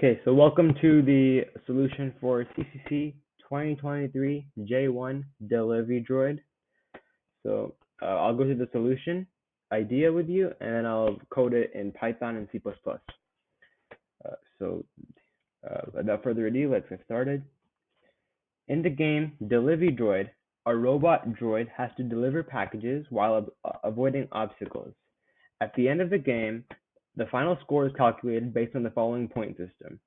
Okay, so welcome to the solution for CCC 2023 J1 Deliv-e-droid. So I'll go through the solution idea with you, and then I'll code it in Python and C++. Without further ado, let's get started. In the game Deliv-e-droid, a robot droid has to deliver packages while avoiding obstacles. At the end of the game, the final score is calculated based on the following point system.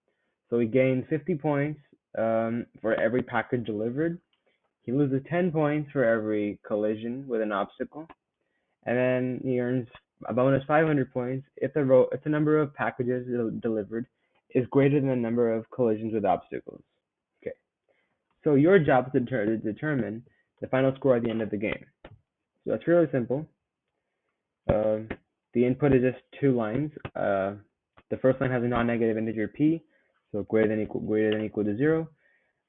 So he gains 50 points for every package delivered. He loses 10 points for every collision with an obstacle. And then he earns a bonus 500 points if the number of packages delivered is greater than the number of collisions with obstacles. Okay. So your job is to determine the final score at the end of the game. So that's really simple. The input is just two lines. The first line has a non-negative integer p, so greater than equal to 0.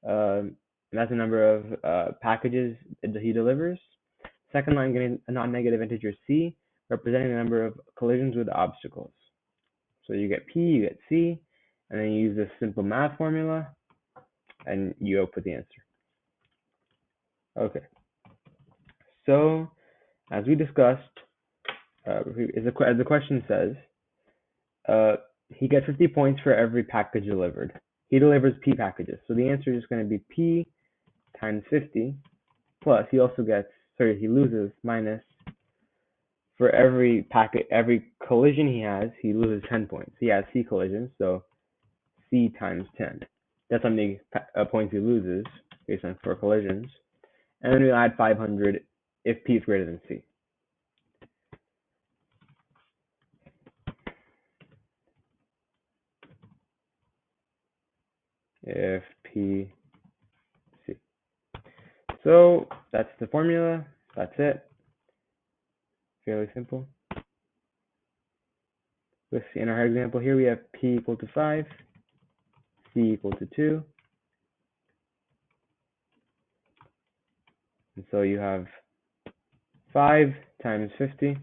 And that's the number of packages that he delivers. Second line getting a non-negative integer c, representing the number of collisions with obstacles. So you get p, you get c, and then you use this simple math formula, and you output the answer. Okay. So as we discussed, as the question says, he gets 50 points for every package delivered. He delivers p packages, so the answer is going to be p times 50 plus he loses minus, for every collision he has, he loses 10 points. He has c collisions, so c times 10. That's how many points he loses based on 4 collisions. And then we add 500 if p is greater than c. If p, c. So that's the formula. That's it. Fairly simple. Let's see, in our example here, we have p equal to 5, c equal to 2. And so you have 5 times 50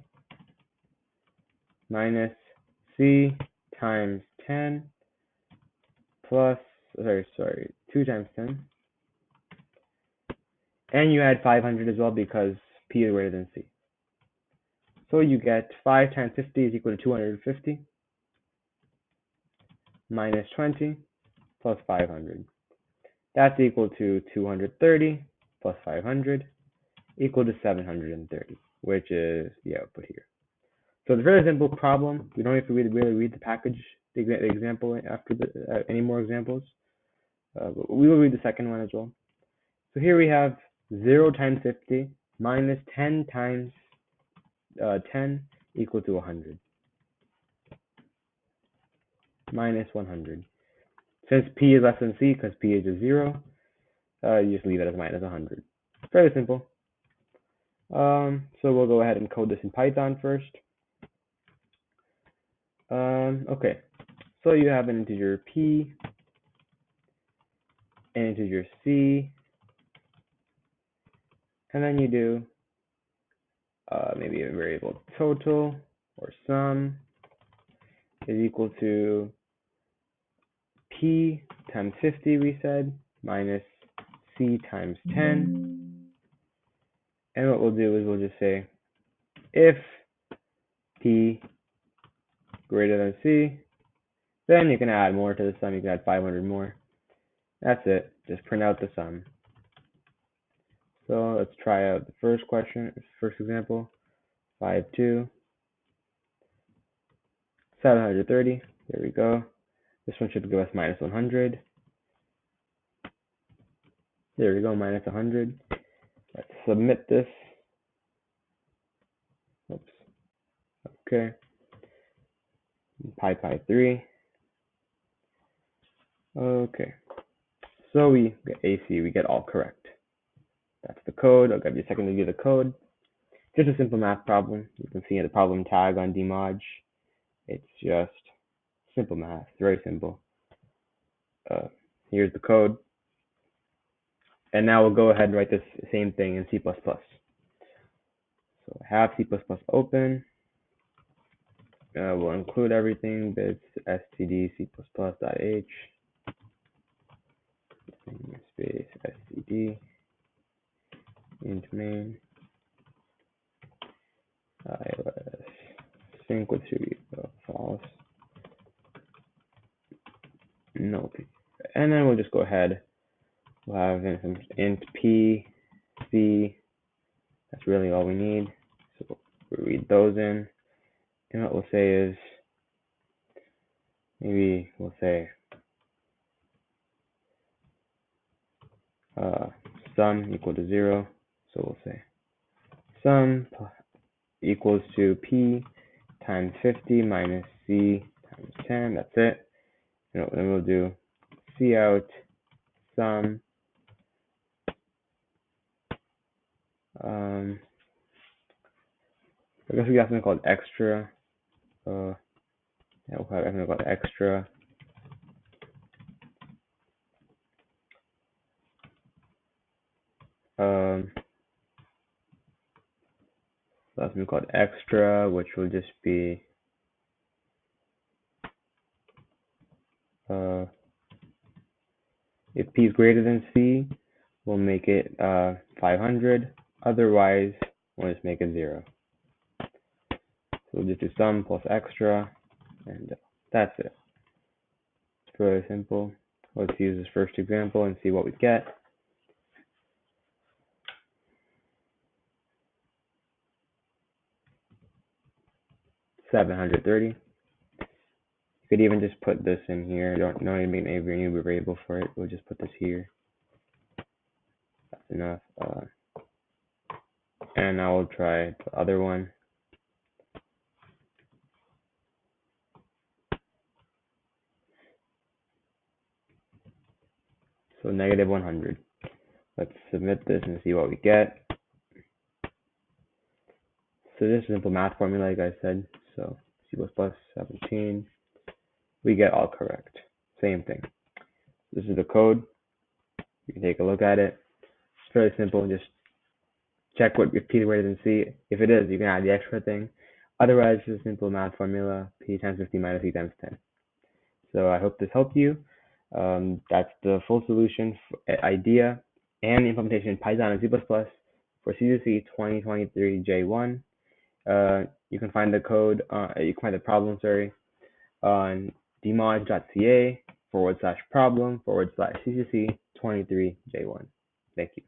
minus c times 10 plus, 2 times 10. And you add 500 as well because p is greater than c. So you get 5 times 50 is equal to 250 minus 20 plus 500. That's equal to 230 plus 500 equal to 730, which is the output here. So it's a very simple problem. We don't have to really read the package, the example after any more examples. But we will read the second one as well. So here we have 0 times 50 minus 10 times 10 equal to 100. Minus 100. Since p is less than c, because p is a 0, you just leave it as minus 100. Fairly simple. So we'll go ahead and code this in Python first. Okay, so you have an integer p, an integer c, and then you do maybe a variable total or sum is equal to p times 50, we said, minus c times 10. And what we'll do is we'll just say if p greater than c, then you can add more to the sum. You can add 500 more. That's it. Just print out the sum. So let's try out the first example. 5, 2, 730. There we go. This one should give us minus 100. There we go, minus 100. Let's submit this. Oops. Okay. Pi3. Okay. So we get AC, we get all correct. That's the code. I'll give you a second to view the code. Just a simple math problem. You can see the problem tag on Dmoj. It's just simple math, very simple. Here's the code. And now we'll go ahead and write this same thing in C++. So I have C++ open. We'll include everything, bits std c++.h space std int main iOS sync with studio false no p, and then we'll just go ahead. We'll have some int p c. That's really all we need. So we'll read those in, and what we'll say is maybe we'll say sum equal to 0. So we'll say sum equals to p times 50 minus c times 10. That's it. And then we'll do cout sum I guess we got something called extra. Yeah, we'll have something called extra. That's something called extra, which will just be if p is greater than c, we'll make it 500. Otherwise, we'll just make it 0. So we'll just do sum plus extra, and that's it. It's really simple. Let's use this first example and see what we get. $730. You could even just put this in here. Don't even make a new variable for it. We'll just put this here. That's enough. And now we'll try the other one. So negative 100. Let's submit this and see what we get. So this is a simple math formula, like I said. So C++ 17. We get all correct. Same thing. This is the code. You can take a look at it. It's fairly simple. Just check what if p is greater than c. If it is, you can add the extra thing. Otherwise, it's a simple math formula: p times 50 minus c times 10. So I hope this helped you. That's the full solution idea and implementation in Python and C++ for CCC 2023 J1. You can find the code, you can find the problem, on dmod.ca /problem/CCC 23 J1. Thank you.